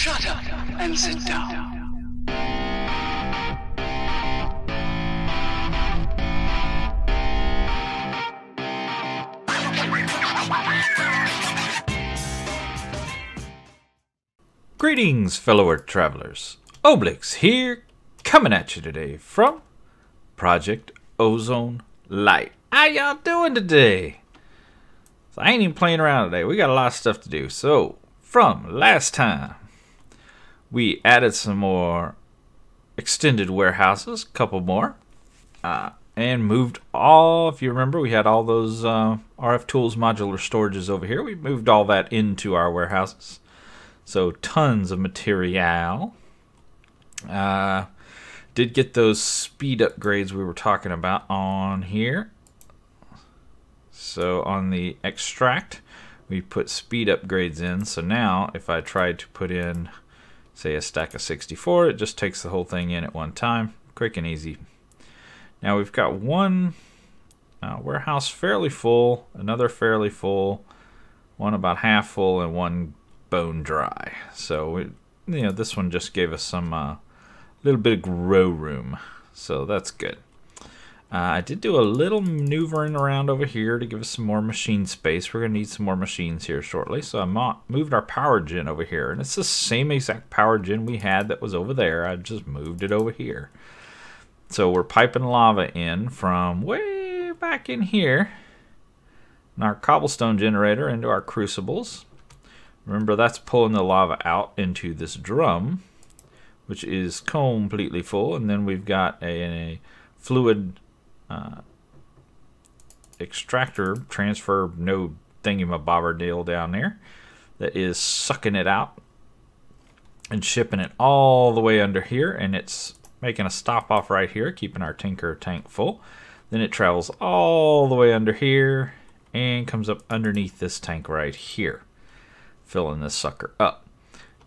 Shut up and sit down. Greetings, fellow Earth travelers. Oblyx here, coming at you today from Project Ozone Lite. How y'all doing today? So I ain't even playing around today. We got a lot of stuff to do. So, from last time, we added some more extended warehouses, a couple more, and moved all, if you remember, we had all those RF Tools modular storages over here. We moved all that into our warehouses. So tons of material. Did get those speed upgrades we were talking about on here. So on the extract, we put speed upgrades in. So now if I tried to put in, say, a stack of 64, it just takes the whole thing in at one time. Quick and easy. Now we've got one warehouse fairly full, another fairly full, one about half full, and one bone dry. So this one just gave us some little bit of grow room, so that's good. I did do a little maneuvering around over here to give us some more machine space. We're gonna need some more machines here shortly, so I moved our power gen over here, and it's the same exact power gen we had that was over there. I just moved it over here. So we're piping lava in from way back in here in our cobblestone generator into our crucibles. Remember, that's pulling the lava out into this drum, which is completely full. And then we've got a fluid extractor transfer node thingamabobber deal down there that is sucking it out and shipping it all the way under here. And it's making a stop off right here, keeping our Tinker tank full. Then it travels all the way under here and comes up underneath this tank right here, filling this sucker up.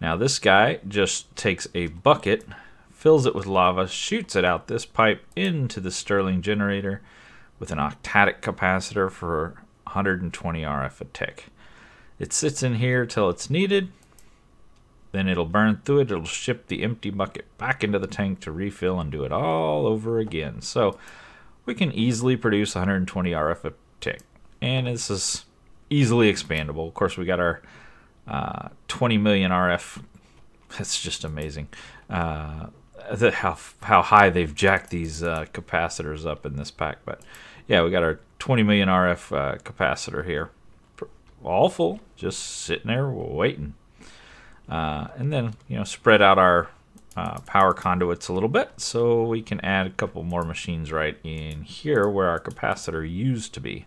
Now this guy just takes a bucket, fills it with lava, shoots it out this pipe into the Stirling generator with an octadic capacitor for 120 RF a tick. It sits in here till it's needed, then it'll burn through it, it'll ship the empty bucket back into the tank to refill and do it all over again. So we can easily produce 120 RF a tick, and this is easily expandable. Of course, we got our 20 million RF. That's just amazing. How high they've jacked these capacitors up in this pack. But yeah, we got our 20 million RF capacitor here, all full, just sitting there waiting. And then spread out our power conduits a little bit so we can add a couple more machines right in here where our capacitor used to be.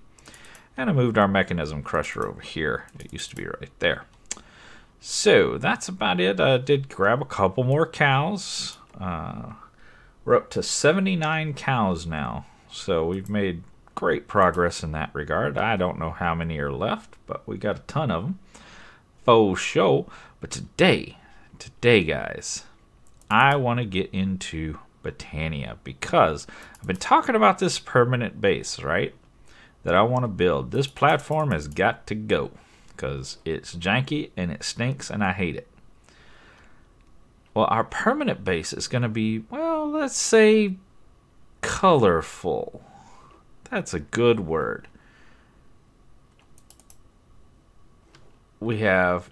And I moved our mechanism crusher over here. It used to be right there. So that's about it. I did grab a couple more cows. We're up to 79 cows now. So we've made great progress in that regard. I don't know how many are left, but we got a ton of them. Faux show. But today guys, I want to get into Botania because I've been talking about this permanent base, right? That I want to build. This platform has got to go, because it's janky and it stinks and I hate it. Well, our permanent base is going to be, well, let's say colorful. That's a good word. We have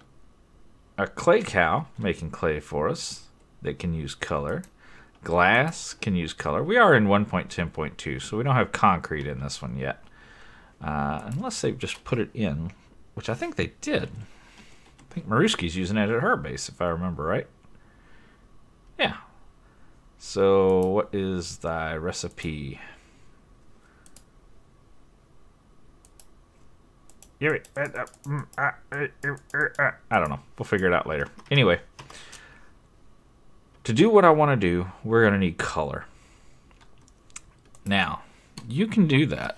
a clay cow making clay for us that can use color. Glass can use color. We are in 1.10.2, so we don't have concrete in this one yet. Unless they've just put it in, which I think they did. I think Mirrusky's using it at her base, if I remember right. Yeah. So what is thy recipe? I don't know. We'll figure it out later. Anyway, to do what I want to do, we're going to need color. Now, you can do that,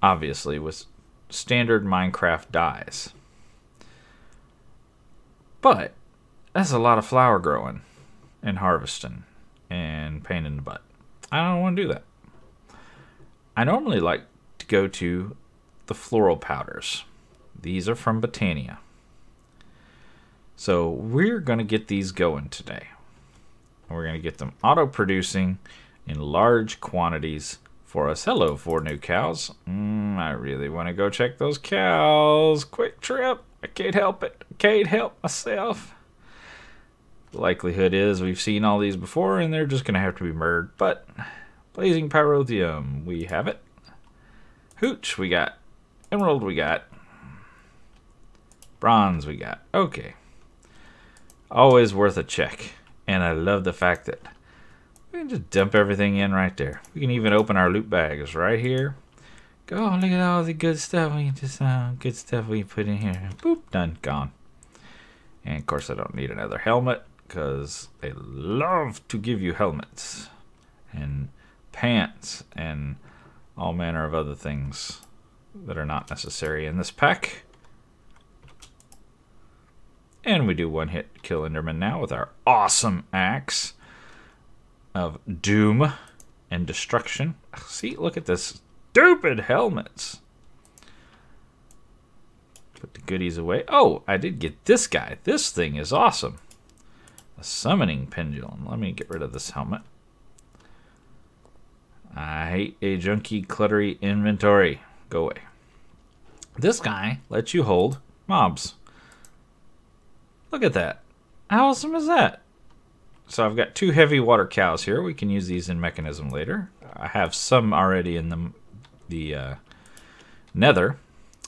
obviously, with standard Minecraft dyes. But that's a lot of flower growing and harvesting and pain in the butt. I don't want to do that. I normally like to go to the Floral Powders. These are from Botania. So we're going to get these going today. We're going to get them auto-producing in large quantities for us. Hello, 4 new cows. I really want to go check those cows. Quick trip. I can't help it. I can't help myself. The likelihood is we've seen all these before and they're just going to have to be murdered. But blazing pyrotheum, we have it. Hooch, we got. Emerald, we got. Bronze, we got. Okay. Always worth a check. And I love the fact that we can just dump everything in right there. We can even open our loot bags right here. Go, look at all the good stuff we just good stuff we put in here. Boop, done, gone. And of course I don't need another helmet because they love to give you helmets and pants and all manner of other things that are not necessary in this pack. And we do one hit kill Enderman now with our awesome axe of doom and destruction. See, look at this stupid helmets. Put the goodies away. Oh, I did get this guy. This thing is awesome. A summoning pendulum. Let me get rid of this helmet. I hate a junky, cluttery inventory. Go away. This guy lets you hold mobs. Look at that. How awesome is that? So I've got 2 heavy water cows here. We can use these in mechanism later. I have some already in the nether.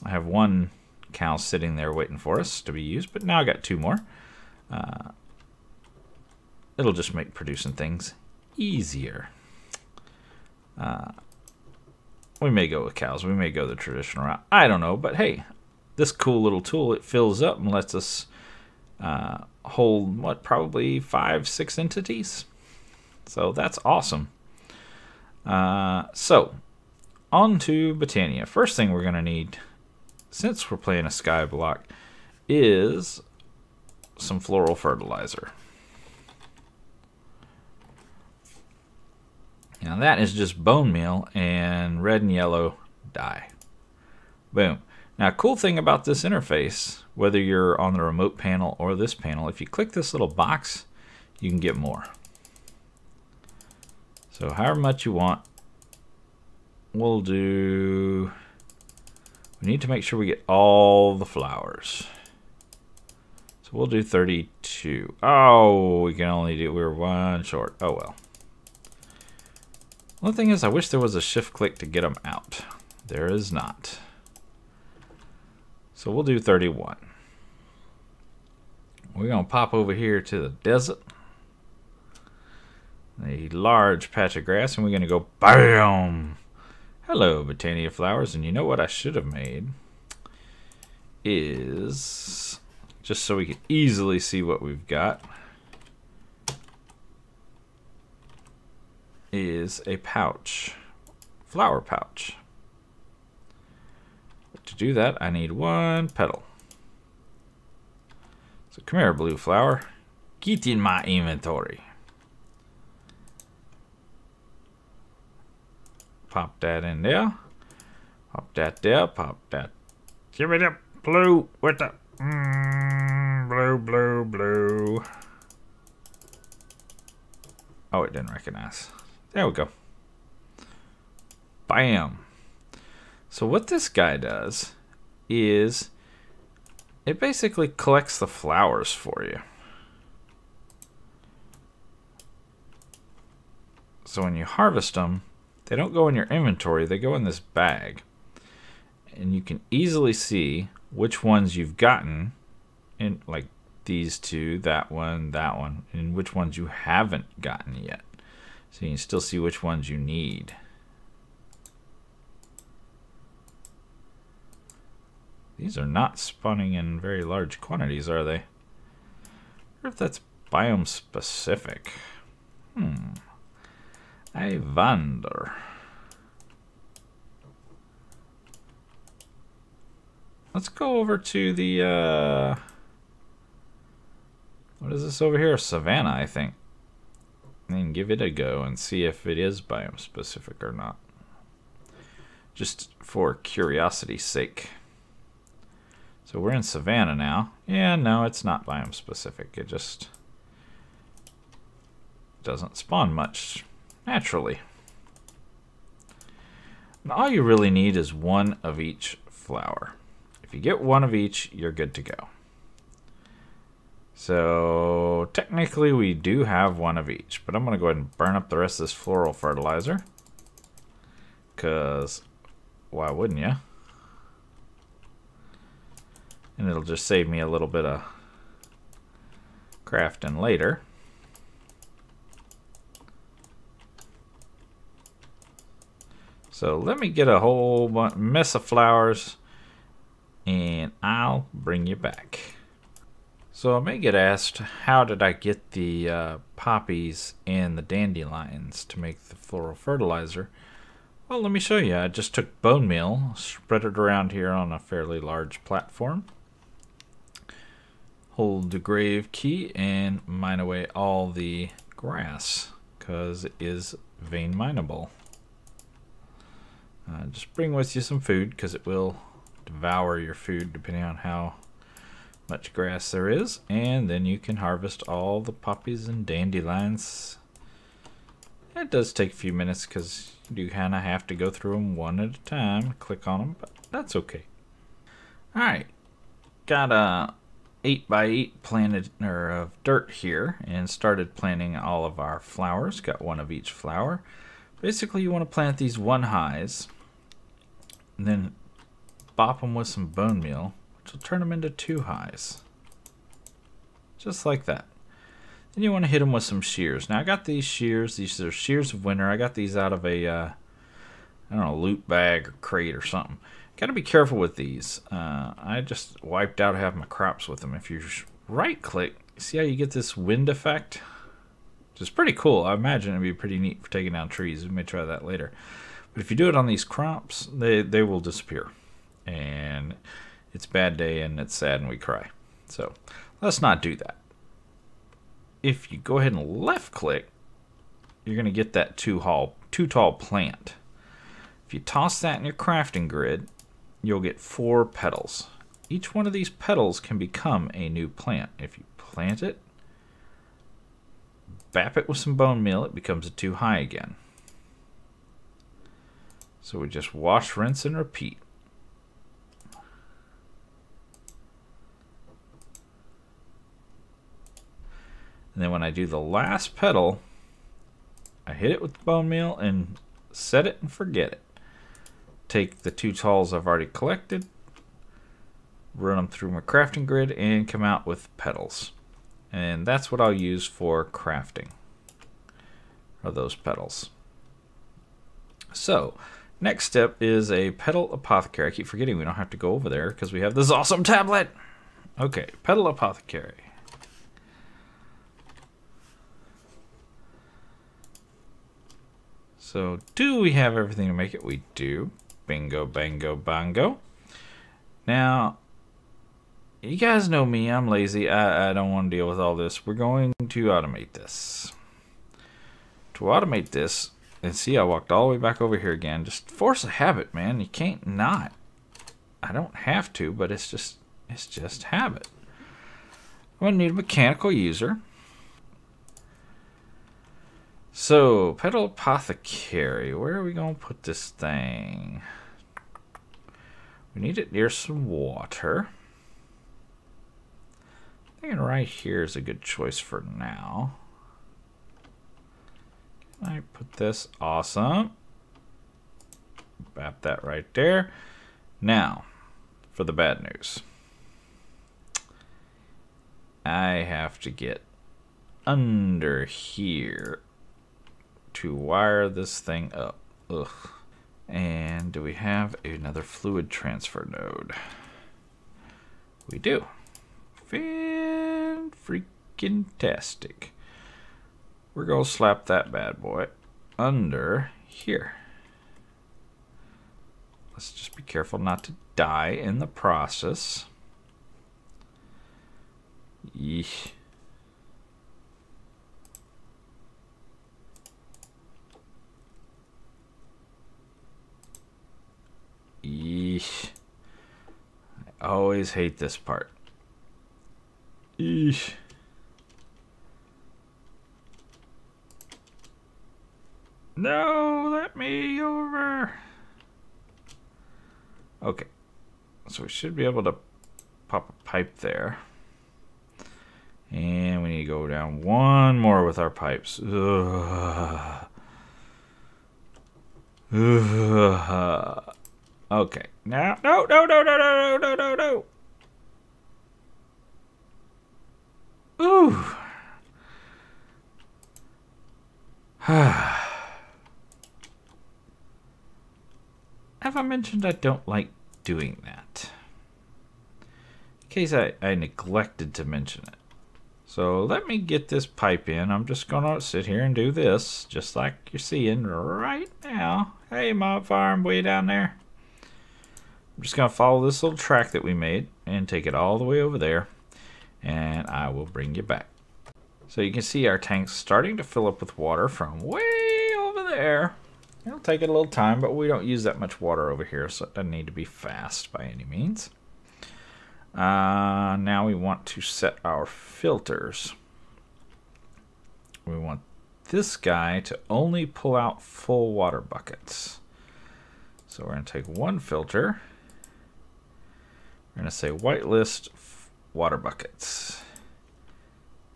I have 1 cow sitting there waiting for us to be used, but now I got 2 more. It'll just make producing things easier. We may go with cows. We may go the traditional route. I don't know, but hey, this cool little tool, it fills up and lets us hold, what, probably 5-6 entities. So that's awesome. So, on to Botania. First thing we're going to need, since we're playing a sky block, is some Floral Fertilizer. Now that is just bone meal and red and yellow dye. Boom. Now, cool thing about this interface, whether you're on the remote panel or this panel, if you click this little box, you can get more. So however much you want, we'll do... We need to make sure we get all the flowers. So we'll do 32. Oh, we can only do... We're 1 short. Oh, well. One thing is, I wish there was a shift click to get them out. There is not. So we'll do 31. We're going to pop over here to the desert. A large patch of grass, and we're going to go BAM! Hello, Botania flowers. And you know what I should have made? Is, just so we can easily see what we've got, is a pouch. Flower pouch. To do that, I need 1 petal. So come here, blue flower. Get in my inventory. Pop that in there. Pop that there. Pop that. Give me the blue with the blue, blue, blue. Oh, it didn't recognize. There we go. Bam. So what this guy does is it basically collects the flowers for you. So when you harvest them, they don't go in your inventory, they go in this bag. And you can easily see which ones you've gotten, in like these 2, that one, and which ones you haven't gotten yet. So you can still see which ones you need. These are not spawning in very large quantities, are they? I wonder if that's biome specific. I wonder. Let's go over to the, what is this over here? Savannah, I think. And give it a go and see if it is biome specific or not. Just for curiosity's sake. So we're in Savannah now. Yeah, no, it's not biome specific. It just doesn't spawn much naturally. And all you really need is one of each flower. If you get one of each, you're good to go. So technically we do have one of each, but I'm going to go ahead and burn up the rest of this floral fertilizer. Because why wouldn't you? And it'll just save me a little bit of crafting later. So let me get a whole mess of flowers and I'll bring you back. So I may get asked, how did I get the poppies and the dandelions to make the floral fertilizer? Well, let me show you. I just took bone meal, spread it around here on a fairly large platform. Hold the grave key and mine away all the grass, because it is vein mineable. Just bring with you some food, because it will devour your food depending on how much grass there is, and then you can harvest all the poppies and dandelions. It does take a few minutes because you do kind of have to go through them one at a time, click on them, but that's okay. Alright, got a 8x8 planted of dirt here and started planting all of our flowers. Got one of each flower. Basically you want to plant these 1-highs and then bop them with some bone meal, which will turn them into 2-highs. Just like that. Then you want to hit them with some shears. Now I got these shears. These are shears of winter. I got these out of a, I don't know, loot bag or crate or something. Got to be careful with these. I just wiped out half my crops with them. If you right click, see how you get this wind effect? Which is pretty cool. I imagine it'd be pretty neat for taking down trees. We may try that later. But if you do it on these crops, they will disappear. And it's a bad day and it's sad and we cry. So let's not do that. If you go ahead and left click, you're going to get that too tall plant. If you toss that in your crafting grid, you'll get 4 petals. Each one of these petals can become a new plant. If you plant it, bap it with some bone meal, it becomes a 2-high again. So we just wash, rinse, and repeat. And then when I do the last petal, I hit it with the bone meal and set it and forget it. Take the 2 talls I've already collected, run them through my crafting grid, and come out with petals. And that's what I'll use for crafting, are those petals. So, next step is a Petal Apothecary. I keep forgetting we don't have to go over there because we have this awesome tablet. Okay, Petal Apothecary. So, do we have everything to make it? We do. Bingo, bango, bongo. Now, you guys know me. I'm lazy. I don't want to deal with all this. We're going to automate this. To automate this, and see, I walked all the way back over here again. Just force a habit, man. You can't not. I don't have to, but it's just habit. I'm going to need a mechanical user. So, Petal Apothecary, where are we going to put this thing? We need it near some water. I think right here is a good choice for now. Can I put this? Awesome. Bap that right there. Now, for the bad news. I have to get under here to wire this thing up. Ugh. And do we have another fluid transfer node? We do. Fan-freaking-tastic. We're going to slap that bad boy under here. Let's just be careful not to die in the process. Yeesh. Yeesh. I always hate this part. Eesh. No, let me over. Okay, so we should be able to pop a pipe there. And we need to go down one more with our pipes. Ugh. Ugh. Okay, now, no. Ooh. Have I mentioned I don't like doing that? In case I neglected to mention it. So let me get this pipe in. I'm just going to sit here and do this, just like you're seeing right now. Hey, mob farm way down there. I'm just going to follow this little track that we made and take it all the way over there. And I will bring you back. So you can see our tank's starting to fill up with water from way over there. It'll take it a little time, but we don't use that much water over here, so it doesn't need to be fast by any means. Now we want to set our filters. We want this guy to only pull out full water buckets. So we're going to take one filter. We're going to say whitelist water buckets.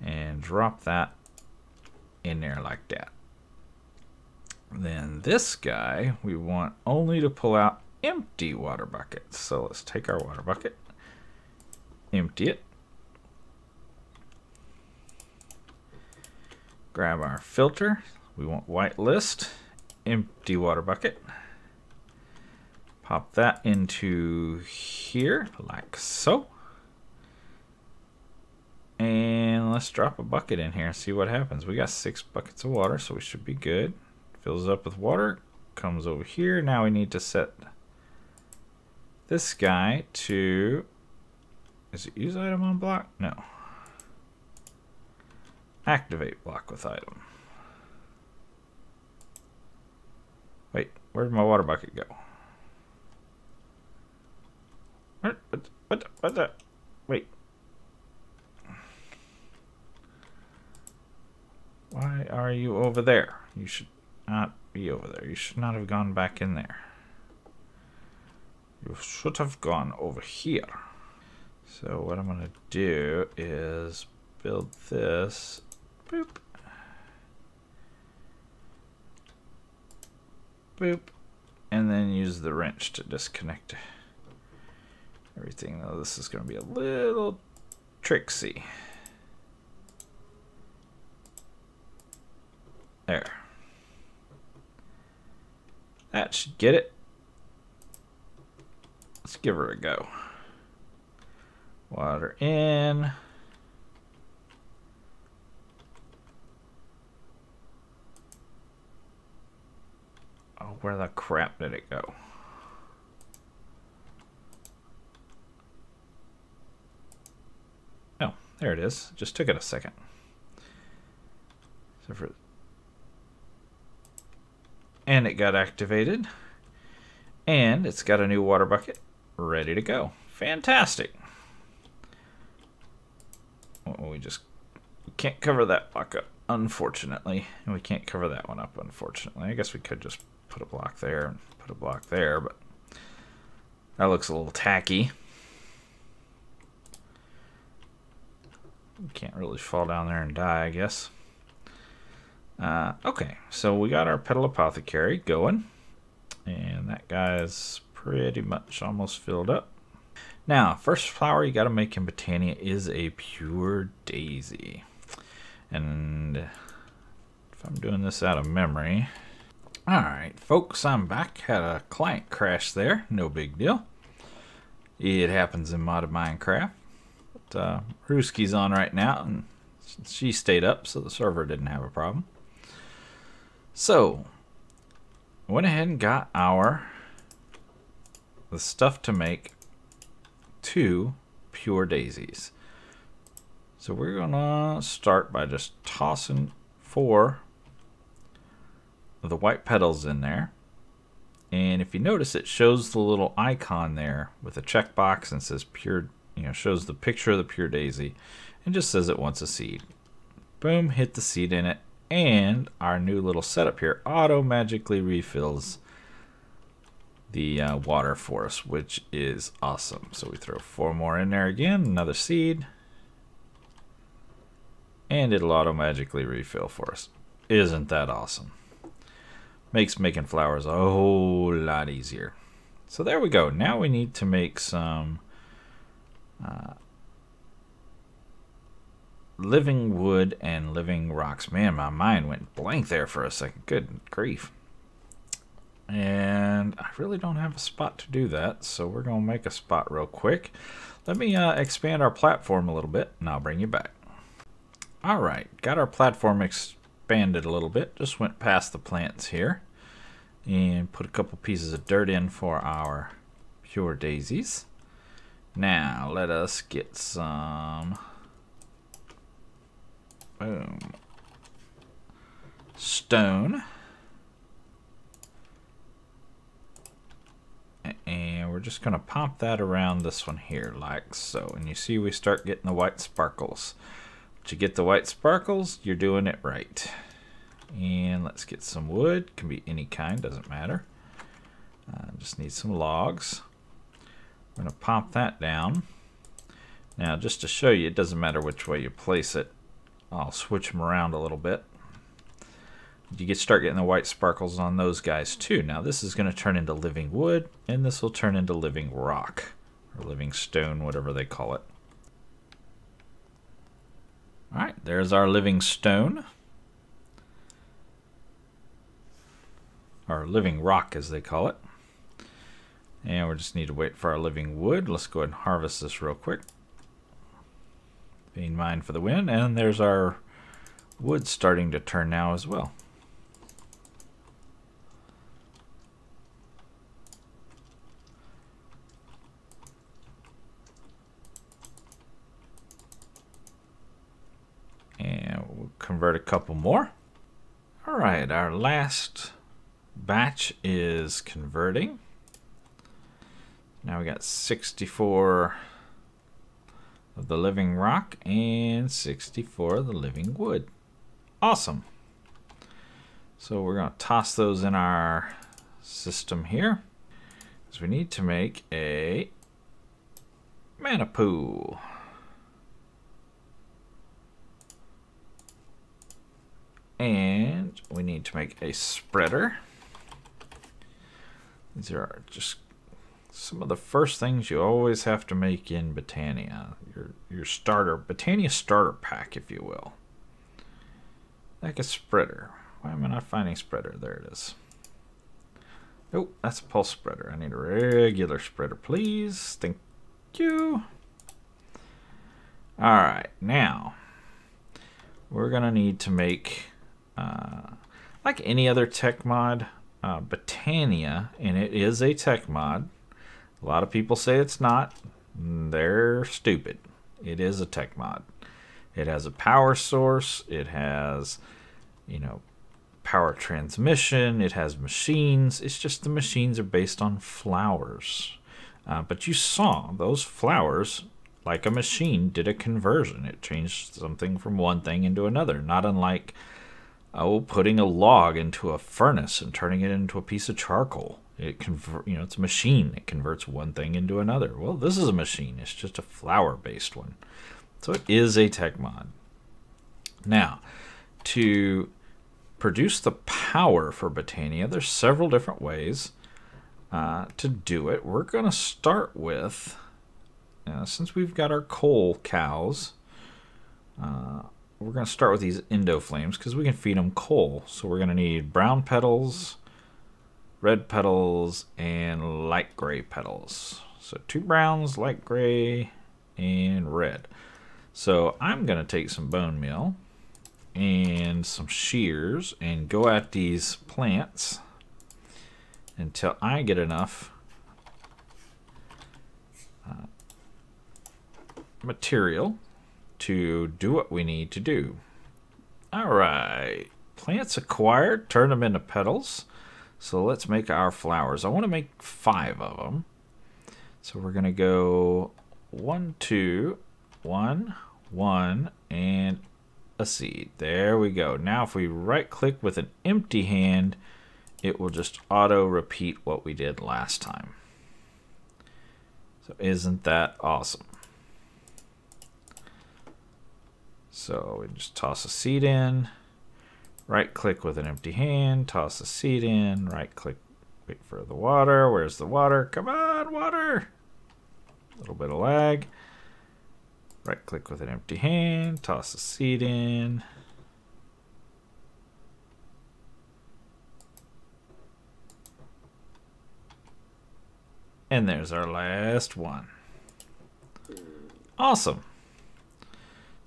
And drop that in there like that. Then this guy, we want only to pull out empty water buckets. So let's take our water bucket. Empty it. Grab our filter. We want whitelist, empty water bucket. Pop that into here like so. And let's drop a bucket in here and see what happens. We got 6 buckets of water, so we should be good. Fills up with water, comes over here. Now we need to set this guy to... Is it use item on block? No. Activate block with item. Wait, where did my water bucket go? What the? Wait. Why are you over there? You should not be over there. You should not have gone back in there. You should have gone over here. So what I'm going to do is build this. Boop. Boop. And then use the wrench to disconnect everything. Though this is going to be a little tricksy. There. That should get it. Let's give her a go. Water in. Oh, where the crap did it go? Oh, there it is. Just took it a second. And it got activated. And it's got a new water bucket ready to go. Fantastic. Well, we can't cover that block up, unfortunately. And we can't cover that one up, unfortunately. I guess we could just put a block there and put a block there, but that looks a little tacky. We can't really fall down there and die, I guess. Okay, so we got our Petal Apothecary going, and that guy's pretty much almost filled up. Now, first flower you got to make in Botania is a pure daisy. And if I'm doing this out of memory... Alright, folks, I'm back. Had a client crash there. No big deal. It happens in modded Minecraft. But Mirrusky's on right now, and she stayed up, so the server didn't have a problem. So, went ahead and got the stuff to make 2 pure daisies. So we're gonna start by just tossing 4 of the white petals in there, And if you notice, it shows the little icon there with a checkbox and says pure, shows the picture of the pure daisy and just says it wants a seed. Boom, hit the seed in it, and our new little setup here auto magically refills the water for us, which is awesome. So we throw 4 more in there again, another seed, and it'll auto magically refill for us. Isn't that awesome? Makes making flowers a whole lot easier. So there we go. Now we need to make some living wood and living rocks. Man, my mind went blank there for a second. Good grief. And I really don't have a spot to do that, so we're going to make a spot real quick. Let me expand our platform a little bit, and I'll bring you back. Alright, got our platform expanded a little bit. Just went past the plants here and put a couple pieces of dirt in for our pure daisies. Now, let us get some... boom. Stone. And we're just going to pop that around this one here like so. And you see we start getting the white sparkles. But you get the white sparkles, you're doing it right. And let's get some wood. Can be any kind, doesn't matter. Just need some logs. We're going to pop that down. Now just to show you, it doesn't matter which way you place it. I'll switch them around a little bit. You start getting the white sparkles on those guys too. Now this is going to turn into living wood, and this will turn into living rock, or living stone, whatever they call it. Alright, there's our living stone. Or living rock as they call it. And we just need to wait for our living wood. Let's go ahead and harvest this real quick. Being mined for the win. And there's our wood starting to turn now as well. And we'll convert a couple more. Alright, our last batch is converting. Now we got 64 of the living rock and 64 of the living wood. Awesome. So we're going to toss those in our system here, because we need to make a mana pool. And we need to make a spreader. These are just some of the first things you always have to make in Botania. Your starter, Botania starter pack, if you will. Like a spreader. Why am I not finding spreader? There it is. Oh, that's a pulse spreader. I need a regular spreader, please. Thank you. Alright, now we're going to need to make, like any other tech mod, Botania, and it is a tech mod. A lot of people say it's not. They're stupid. It is a tech mod. It has a power source. It has, power transmission. It has machines. It's just the machines are based on flowers. But you saw those flowers, like a machine, did a conversion. It changed something from one thing into another. Not unlike putting a log into a furnace and turning it into a piece of charcoal. It's a machine. It converts one thing into another. Well, this is a machine. It's just a flower-based one. So it is a tech mod. Now, to produce the power for Botania, there's several different ways to do it. We're going to start with, since we've got our coal cows, we're going to start with these Indo flames because we can feed them coal. So we're going to need brown petals, red petals, and light gray petals. So 2 browns, light gray, and red. So I'm going to take some bone meal and some shears and go at these plants until I get enough material to do what we need to do. Alright, plants acquired, turn them into petals. So let's make our flowers. I want to make 5 of them. So we're going to go 1, 2, 1, 1, and a seed. There we go. Now if we right click with an empty hand, it will just auto repeat what we did last time. So isn't that awesome? So we just toss a seed in, right click with an empty hand, toss a seed in, right click, wait for the water. Where's the water? Come on, water! A little bit of lag. Right click with an empty hand, toss a seed in. And there's our last one. Awesome.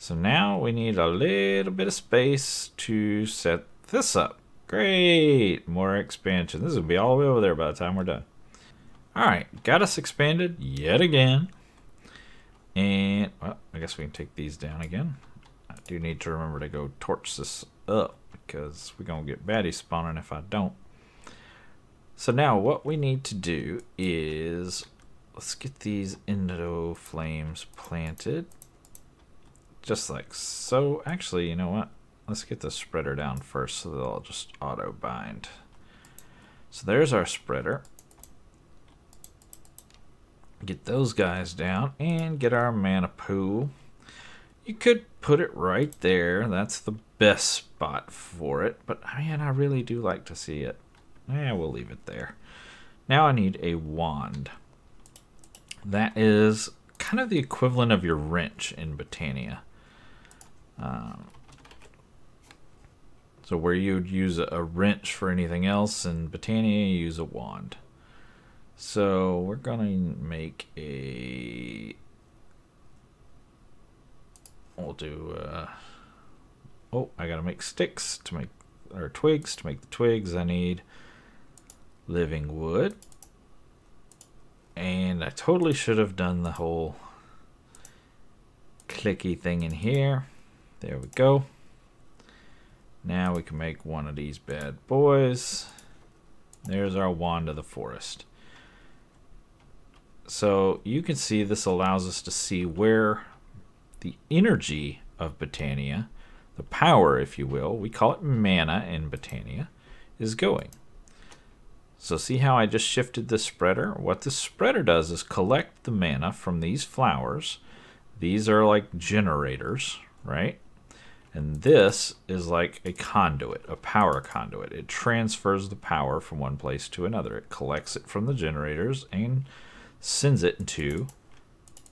So now we need a little bit of space to set this up. Great, more expansion. This will be all the way over there by the time we're done. All right, got us expanded yet again. And, well, I guess we can take these down again. I do need to remember to go torch this up because we're going to get baddies spawning if I don't. So now what we need to do is, let's get these Endo flames planted. Just like so. Actually, you know what? Let's get the spreader down first so they'll just auto bind. So there's our spreader. Get those guys down and get our mana pool. You could put it right there. That's the best spot for it. But man, I really do like to see it. Yeah, we'll leave it there. Now I need a wand. That is kind of the equivalent of your wrench in Botania. So where you would use a wrench for anything else, in Botania you use a wand. So we're gonna make a, we'll do oh, I gotta make sticks to make, or twigs to make the twigs. I need living wood, and I totally should have done the whole clicky thing in here. There we go. Now we can make one of these bad boys. There's our wand of the forest. So you can see this allows us to see where the energy of Botania, the power if you will, we call it mana in Botania, is going. So see how I just shifted this spreader? What this spreader does is collect the mana from these flowers. These are like generators, right? And this is like a conduit, a power conduit. It transfers the power from one place to another. It collects it from the generators and sends it into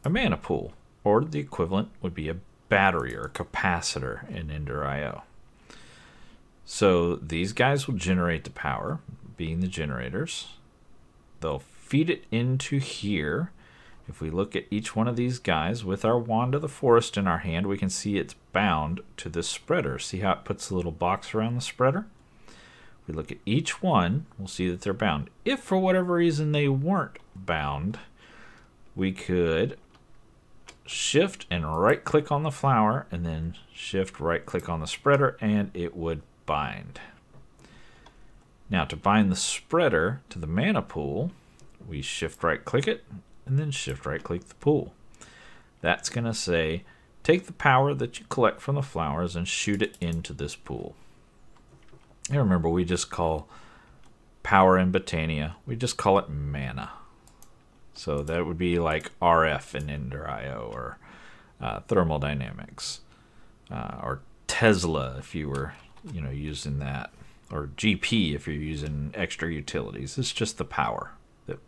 a mana pool, or the equivalent would be a battery or a capacitor in Ender.io. So these guys will generate the power, being the generators. They'll feed it into here. If we look at each one of these guys with our wand of the forest in our hand, we can see it's bound to this spreader. See how it puts a little box around the spreader? If we look at each one, we'll see that they're bound. If for whatever reason they weren't bound, we could shift and right click on the flower and then shift right click on the spreader and it would bind. Now to bind the spreader to the mana pool, we shift right click it and then shift right click the pool. That's going to say take the power that you collect from the flowers and shoot it into this pool. And remember, we just call power in Botania, we just call it mana. So that would be like RF in Ender.io, or thermodynamics, or Tesla if you were, using that, or GP if you're using extra utilities. It's just the power that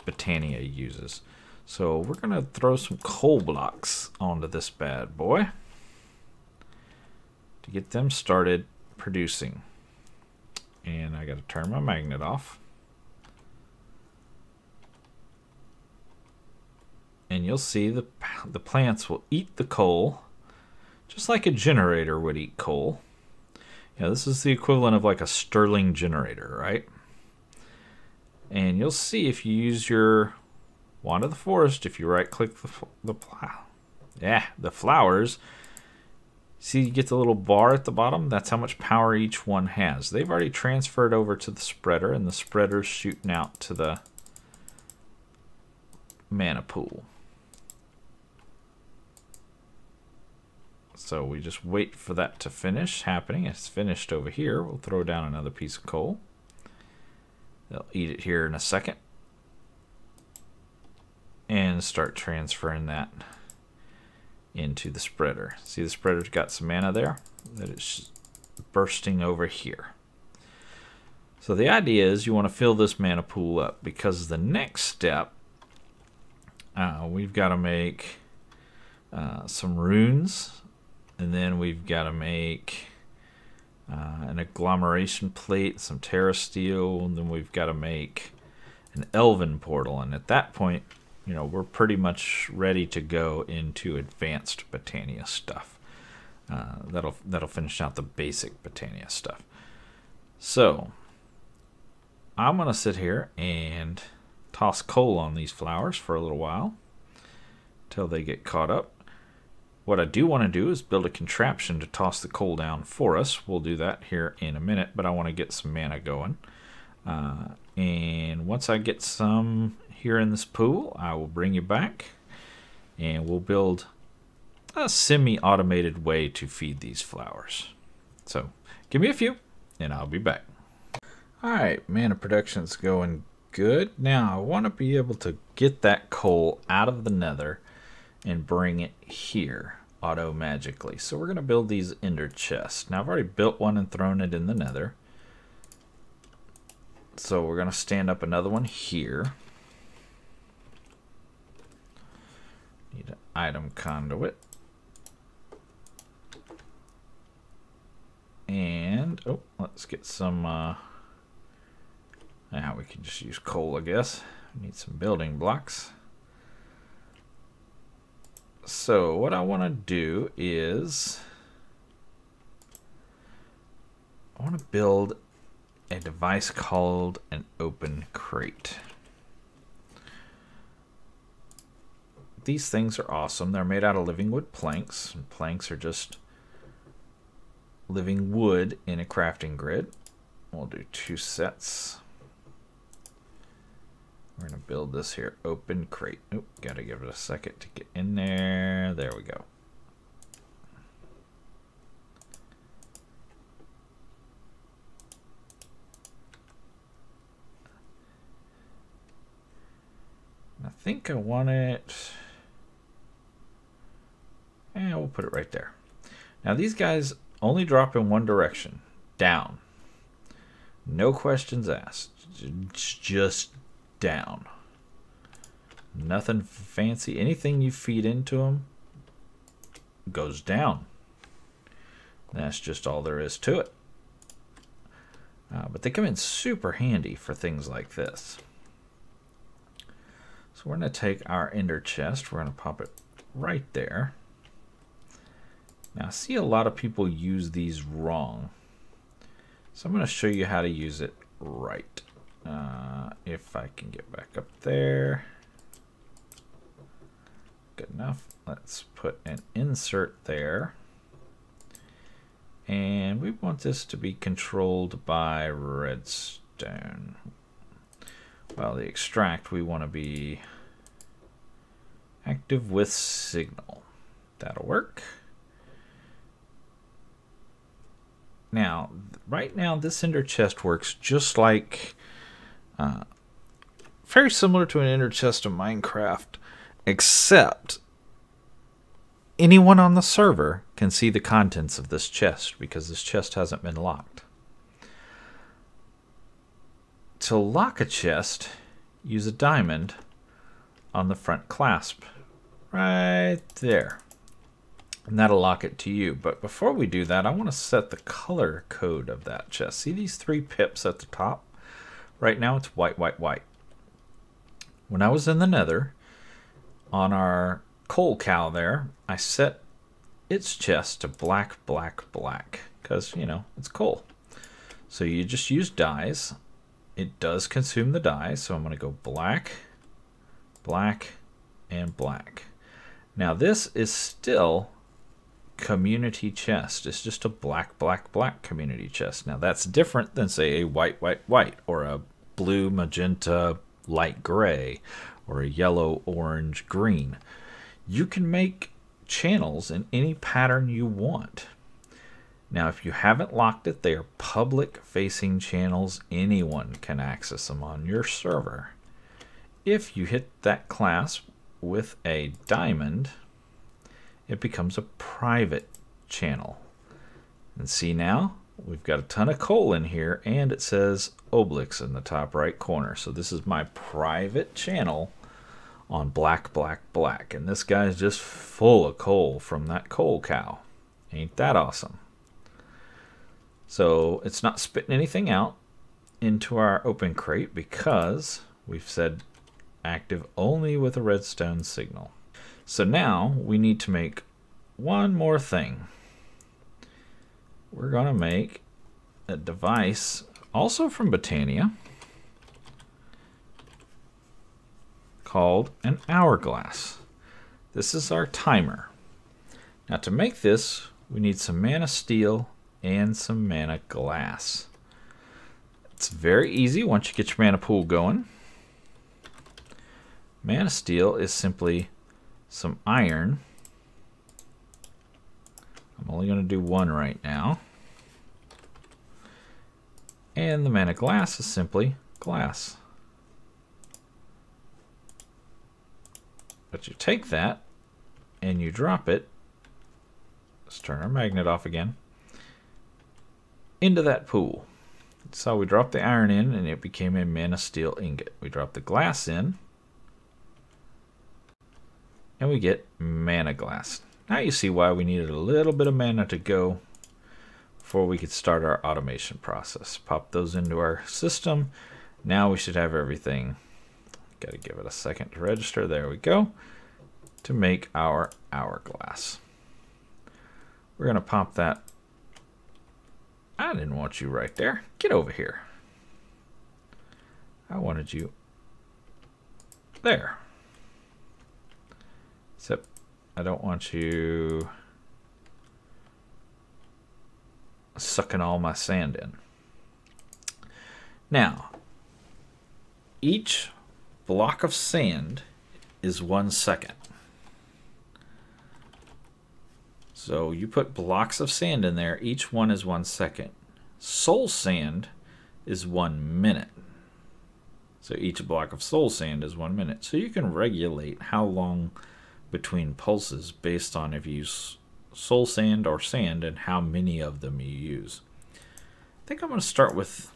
Botania uses. So we're gonna throw some coal blocks onto this bad boy to get them started producing. And I gotta turn my magnet off. And you'll see the plants will eat the coal just like a generator would eat coal. This is the equivalent of like a Stirling generator, right? And you'll see if you use your wand of the forest, if you right click the flowers, See, you get the little bar at the bottom? That's how much power each one has. They've already transferred over to the spreader, and the spreader's shooting out to the mana pool. So we just wait for that to finish happening. It's finished over here. We'll throw down another piece of coal. They'll eat it here in a second. And start transferring that into the spreader. See, the spreader's got some mana there that it's bursting over here. So the idea is you want to fill this mana pool up, because the next step, we've got to make some runes, and then we've got to make an agglomeration plate, some terra steel, and then we've got to make an elven portal. And at that point, you know, we're pretty much ready to go into advanced Botania stuff. That'll finish out the basic Botania stuff. So I'm gonna sit here and toss coal on these flowers for a little while till they get caught up. What I do want to do is build a contraption to toss the coal down for us. We'll do that here in a minute, but I want to get some mana going. And once I get some here in this pool, I will bring you back and we'll build a semi-automated way to feed these flowers. So give me a few and I'll be back. Alright, mana production's going good. Now I want to be able to get that coal out of the nether and bring it here auto-magically. So we're going to build these ender chests. Now I've already built one and thrown it in the nether. So we're going to stand up another one here. Need an item conduit. And, oh, let's get some, now we can just use coal, I guess. We need some building blocks. So what I want to do is, I want to build a device called an open crate. These things are awesome. They're made out of living wood planks, and planks are just living wood in a crafting grid. We'll do 2 sets. We're going to build this here open crate. Oop, gotta give it a second to get in there. There we go. I think I want it. And we'll put it right there. Now these guys only drop in one direction, down. No questions asked. Just down. Nothing fancy. Anything you feed into them goes down. That's just all there is to it. But they come in super handy for things like this. So we're going to take our ender chest. We're going to pop it right there. Now I see a lot of people use these wrong. So I'm going to show you how to use it right. If I can get back up there. Good enough. Let's put an insert there. And we want this to be controlled by redstone. Well, the extract we want to be active with signal. That'll work. Now, right now, this ender chest works just like, very similar to an ender chest in Minecraft, except anyone on the server can see the contents of this chest because this chest hasn't been locked. To lock a chest, use a diamond on the front clasp right there. And that'll lock it to you. But before we do that, I want to set the color code of that chest. See these 3 pips at the top? Right now it's white, white, white. When I was in the nether, on our coal cow there, I set its chest to black, black, black. Because, you know, it's coal. So you just use dyes. It does consume the dye, so I'm going to go black, black, and black. Now this is still community chest. It's just a black, black, black community chest. Now that's different than, say, a white, white, white, or a blue, magenta, light gray, or a yellow, orange, green. You can make channels in any pattern you want. Now, if you haven't locked it, they are public-facing channels. Anyone can access them on your server. If you hit that class with a diamond, it becomes a private channel. And see now, we've got a ton of coal in here, and it says Oblyx in the top right corner. So this is my private channel on black, black, black. And this guy's just full of coal from that coal cow. Ain't that awesome? So it's not spitting anything out into our open crate because we've said active only with a redstone signal. So now we need to make one more thing. We're going to make a device also from Botania called an Hourglass. This is our timer. Now to make this, we need some mana steel and some mana glass. It's very easy once you get your mana pool going. Mana steel is simply some iron. I'm only going to do one right now. And the mana glass is simply glass. But you take that and you drop it. Let's turn our magnet off again. Into that pool. So we dropped the iron in and it became a mana steel ingot. We drop the glass in and we get mana glass. Now you see why we needed a little bit of mana to go before we could start our automation process. Pop those into our system. Now we should have everything. Got to give it a second to register. There we go. To make our hourglass. We're going to pop that. I didn't want you right there. Get over here. I wanted you there. Except I don't want you sucking all my sand in. Now, each block of sand is 1 second. So you put blocks of sand in there, each one is 1 second. Soul sand is 1 minute. So each block of soul sand is 1 minute. So you can regulate how long between pulses based on if you use soul sand or sand and how many of them you use. I think I'm going to start with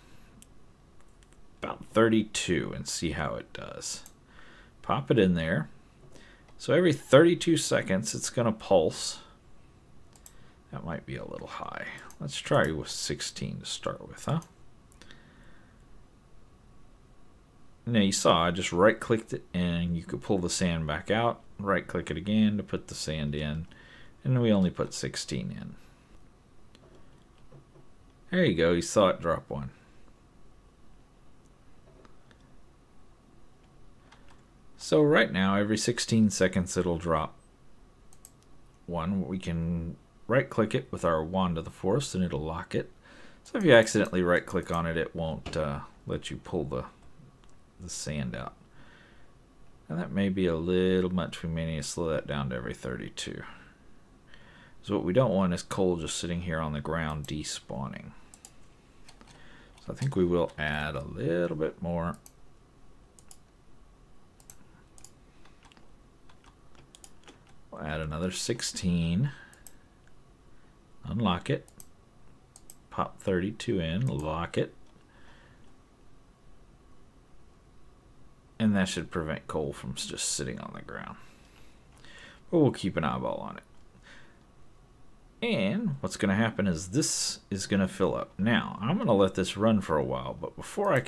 about 32 and see how it does. Pop it in there. So every 32 seconds it's going to pulse. That might be a little high. Let's try with 16 to start with, huh? Now you saw I just right clicked it and you could pull the sand back out, right click it again to put the sand in, and we only put 16 in. There you go, you saw it drop one. So right now every 16 seconds it'll drop one. We can right click it with our wand of the forest and it'll lock it. So if you accidentally right click on it, it won't let you pull the sand out. And that may be a little much. We may need to slow that down to every 32. So what we don't want is coal just sitting here on the ground despawning. So I think we will add a little bit more. We'll add another 16. Unlock it. Pop 32 in. Lock it. And that should prevent coal from just sitting on the ground. But we'll keep an eyeball on it. And what's going to happen is this is going to fill up. Now, I'm going to let this run for a while, but before I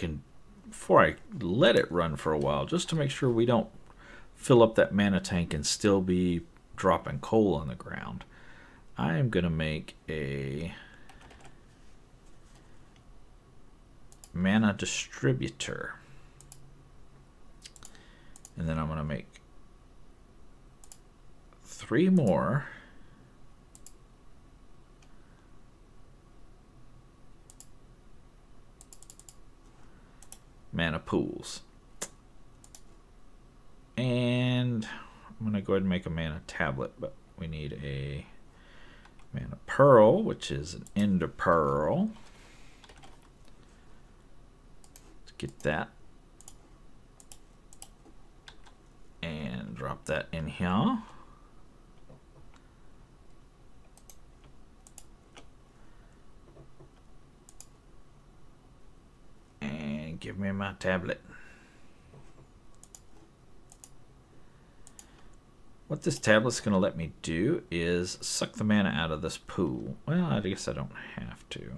let it run for a while, just to make sure we don't fill up that mana tank and still be dropping coal on the ground, I am going to make a mana distributor. And then I'm going to make 3 more mana pools. And I'm going to go ahead and make a mana tablet, but we need a mana pearl, which is an ender pearl. Let's get that. And drop that in here. And give me my tablet. What this tablet's going to let me do is suck the mana out of this pool. Well, I guess I don't have to.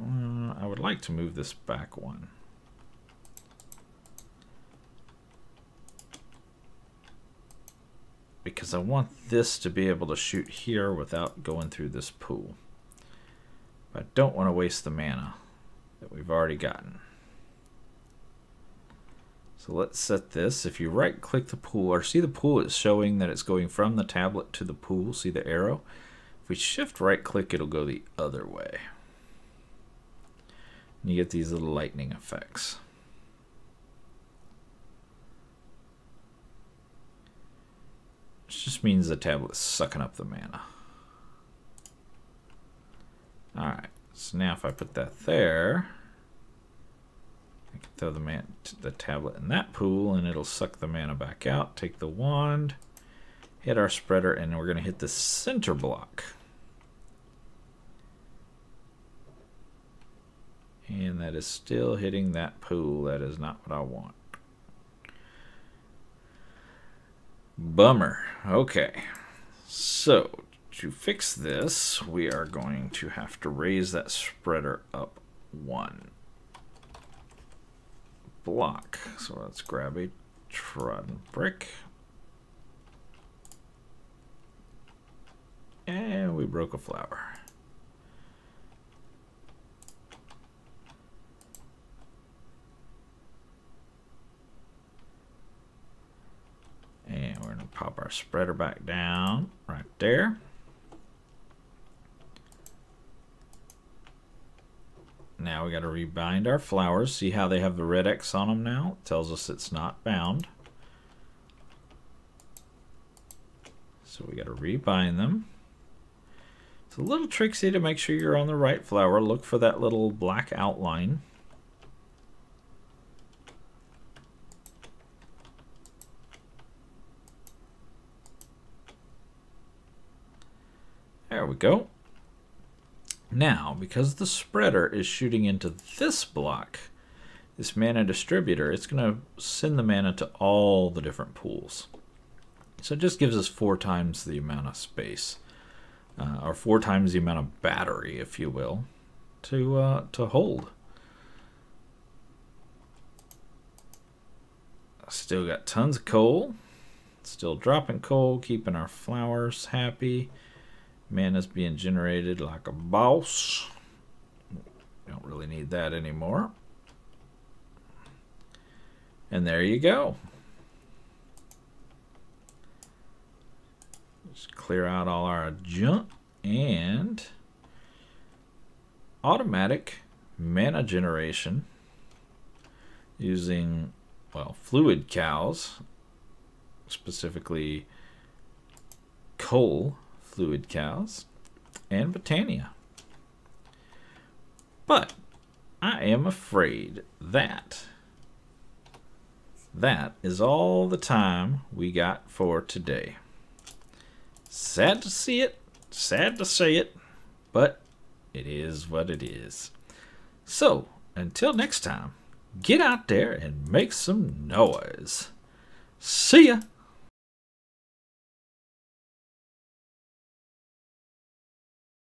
I would like to move this back one. Because I want this to be able to shoot here without going through this pool. But I don't want to waste the mana that we've already gotten. So let's set this. If you right click the pool, or see the pool, it's showing that it's going from the tablet to the pool. See the arrow? If we shift right click, it'll go the other way. And you get these little lightning effects. Which just means the tablet's sucking up the mana. Alright, so now if I put that there, I can throw the tablet in that pool and it'll suck the mana back out. Take the wand, hit our spreader, and we're going to hit the center block. And that is still hitting that pool. That is not what I want. Bummer. Okay. So, to fix this, we are going to have to raise that spreader up one block. So let's grab a trodden brick. And we broke a flower. And we're going to pop our spreader back down right there. Now we got to rebind our flowers. See how they have the red X on them now? It tells us it's not bound. So we got to rebind them. It's a little tricksy to make sure you're on the right flower. Look for that little black outline. There we go. Now, because the spreader is shooting into this block, this mana distributor, it's going to send the mana to all the different pools. So it just gives us 4 times the amount of space, or 4 times the amount of battery, if you will, to hold. Still got tons of coal. Still dropping coal, keeping our flowers happy. Mana's being generated like a boss. Don't really need that anymore. And there you go. Just clear out all our junk and automatic mana generation using, well, fluid cows, specifically coal fluid cows, and Botania. But I am afraid that is all the time we got for today. Sad to see it, sad to say it, but it is what it is. So, until next time, get out there and make some noise. See ya!